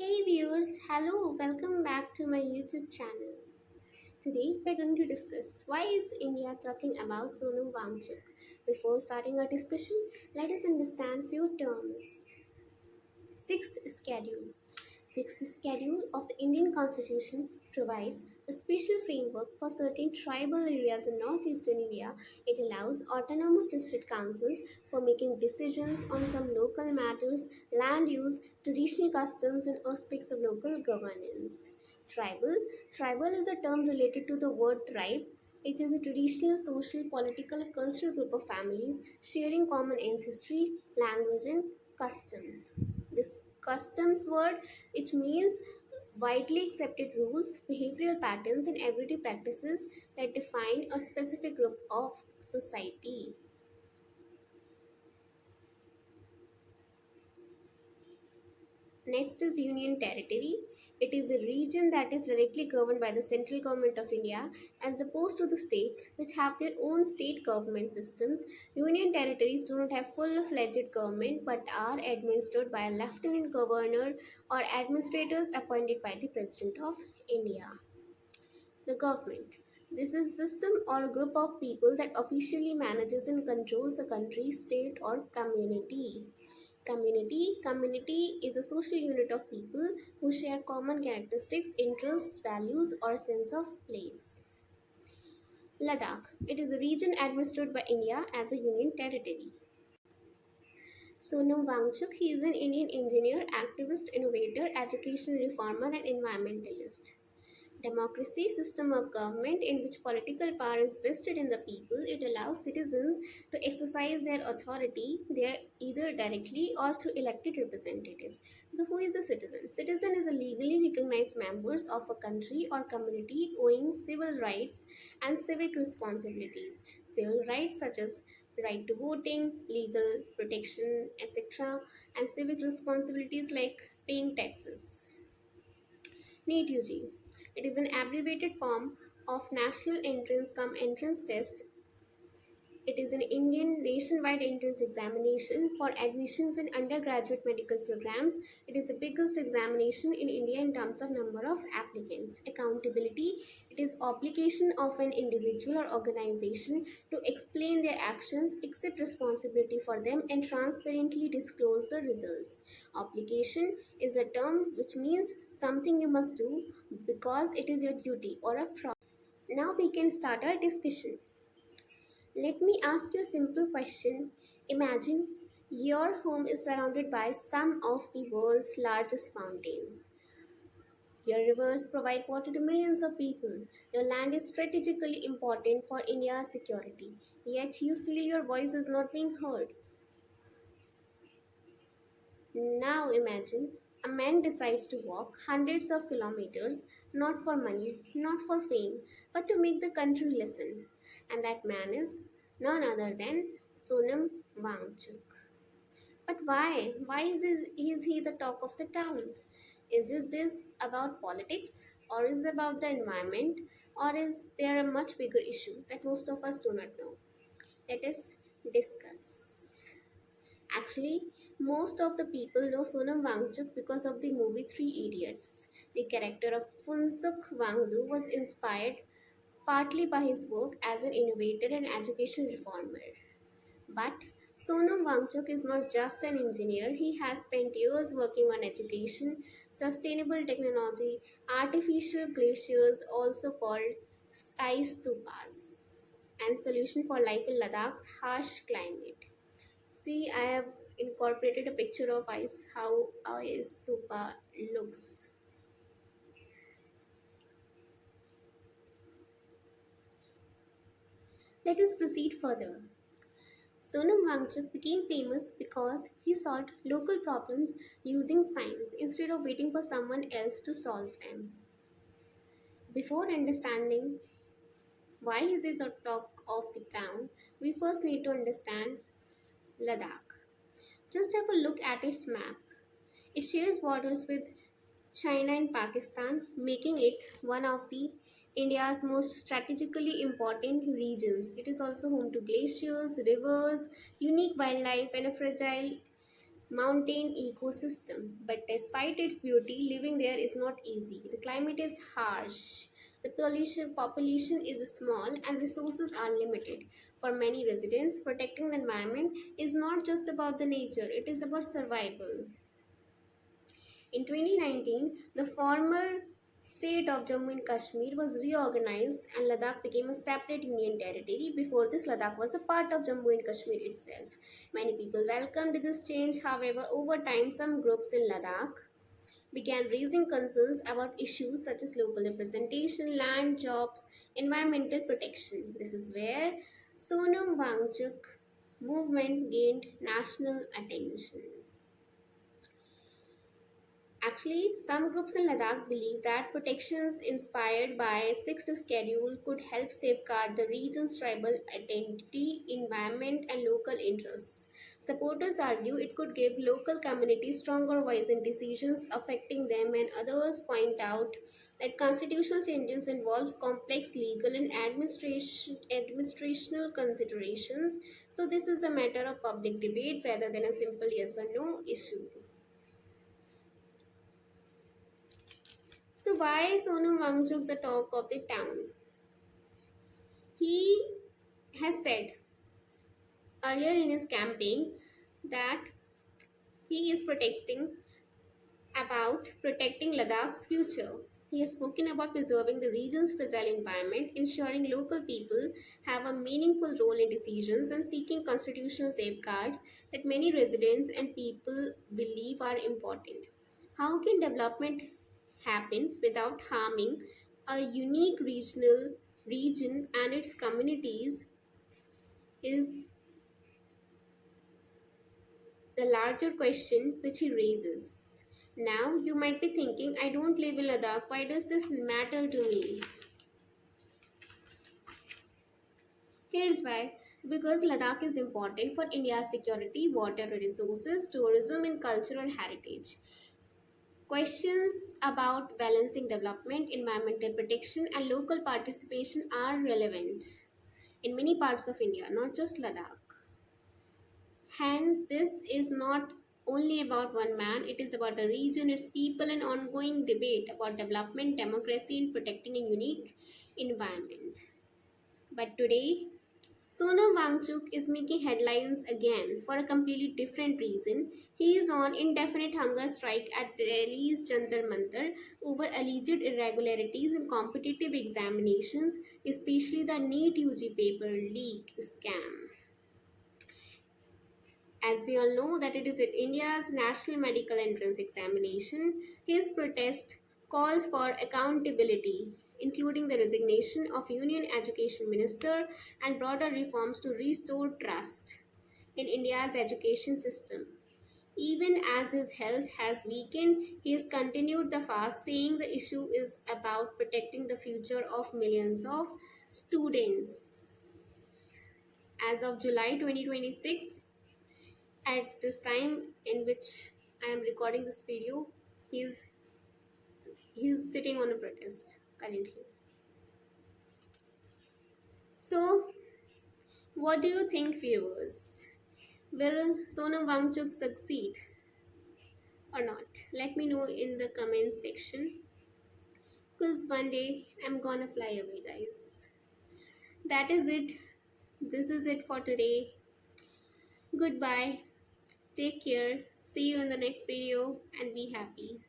Hey viewers, hello, welcome back to my YouTube channel. Today we're going to discuss why is India talking about Sonam Wangchuk. Before starting our discussion, let us understand few terms. Sixth schedule. Sixth schedule of the Indian Constitution provides a special framework for certain tribal areas in northeastern India. It allows autonomous district councils for making decisions on some local matters, land use, traditional customs, and aspects of local governance. Tribal. Tribal is a term related to the word tribe. It is a traditional, social, political, cultural group of families sharing common ancestry, language, and customs. This customs word, it means widely accepted rules, behavioral patterns, and everyday practices that define a specific group of society. Next is Union Territory. It is a region that is directly governed by the central government of India as opposed to the states which have their own state government systems. Union territories do not have full-fledged government but are administered by a lieutenant governor or administrators appointed by the President of India. The government. This is a system or a group of people that officially manages and controls a country, state, or community. Community is a social unit of people who share common characteristics, interests, values, or sense of place. Ladakh. It is a region administered by India as a union territory. Sonam Wangchuk, he is an Indian engineer, activist, innovator, education reformer, and environmentalist. Democracy system of government in which political power is vested in the people. It allows citizens to exercise their authority there either directly or through elected representatives. So who is a citizen? Citizen is a legally recognized members of a country or community owing civil rights and civic responsibilities. Civil rights such as right to voting, legal protection, etc., and civic responsibilities like paying taxes. NEET UG. It is an abbreviated form of National Entrance Cum Entrance Test. It is an Indian nationwide entrance examination for admissions in undergraduate medical programs. It is the biggest examination in India in terms of number of applicants. Accountability. It is obligation of an individual or organization to explain their actions, accept responsibility for them, and transparently disclose the results. Obligation is a term which means something you must do because it is your duty or a promise. Now we can start our discussion. Let me ask you a simple question. Imagine your home is surrounded by some of the world's largest mountains. Your rivers provide water to millions of people. Your land is strategically important for India's security. Yet you feel your voice is not being heard. Now imagine a man decides to walk hundreds of kilometers, not for money, not for fame, but to make the country listen. And that man is none other than Sonam Wangchuk. But why? Is he the talk of the town? Is it this about politics? Or is it about the environment? Or is there a much bigger issue that most of us do not know? Let us discuss. Actually, most of the people know Sonam Wangchuk because of the movie Three Idiots. The character of Funsuk Wangdu was inspired partly by his work as an innovator and education reformer. But Sonam Wangchuk is not just an engineer, he has spent years working on education, sustainable technology, artificial glaciers, also called ice stupas, and solution for life in Ladakh's harsh climate. See, I have incorporated a picture of ice, how ice stupa looks. Let us proceed further. Sonam Wangchuk became famous because he solved local problems using science instead of waiting for someone else to solve them. Before understanding why is it the talk of the town, we first need to understand Ladakh. Just have a look at its map. It shares borders with China and Pakistan, making it one of the India's most strategically important regions. It is also home to glaciers, rivers, unique wildlife, and a fragile mountain ecosystem. But despite its beauty, living there is not easy. The climate is harsh. The population is small and resources are limited. For many residents, protecting the environment is not just about the nature, it is about survival. In 2019, the former state of Jammu and Kashmir was reorganized and Ladakh became a separate union territory. Before this, Ladakh was a part of Jammu and Kashmir itself. Many people welcomed this change, however, over time, some groups in Ladakh began raising concerns about issues such as local representation, land, jobs, environmental protection. This is where Sonam Wangchuk movement gained national attention. Actually, some groups in Ladakh believe that protections inspired by Sixth Schedule could help safeguard the region's tribal identity, environment, and local interests. Supporters argue it could give local communities stronger voice in decisions affecting them, and others point out that constitutional changes involve complex legal and administrational considerations. So, this is a matter of public debate rather than a simple yes or no issue. So why is Sonam Wangchuk the talk of the town? He has said earlier in his campaign that he is protesting about protecting Ladakh's future. He has spoken about preserving the region's fragile environment, ensuring local people have a meaningful role in decisions, and seeking constitutional safeguards that many residents and people believe are important. How can development happen without harming a unique regional region and its communities is the larger question which he raises. Now you might be thinking, I don't live in Ladakh, why does this matter to me? Here's why. Because Ladakh is important for India's security, water resources, tourism, and cultural heritage. Questions about balancing development, environmental protection, and local participation are relevant in many parts of India, not just Ladakh. Hence, this is not only about one man, it is about the region, its people, and ongoing debate about development, democracy, and protecting a unique environment. But today, Sonam Wangchuk is making headlines again for a completely different reason. He is on indefinite hunger strike at Delhi's Jantar Mantar over alleged irregularities in competitive examinations, especially the NEET UG paper leak scam. As we all know that it is India's national medical entrance examination, his protest calls for accountability, including the resignation of Union Education Minister and broader reforms to restore trust in India's education system. Even as his health has weakened, he has continued the fast, saying the issue is about protecting the future of millions of students. As of July 2026, at this time in which I am recording this video, he's he's sitting on a protest currently. So, what do you think, viewers? Will Sonam Wangchuk succeed or not? Let me know in the comment section. Because one day I'm gonna fly away, guys. That is it. This is it for today. Goodbye. Take care. See you in the next video and be happy.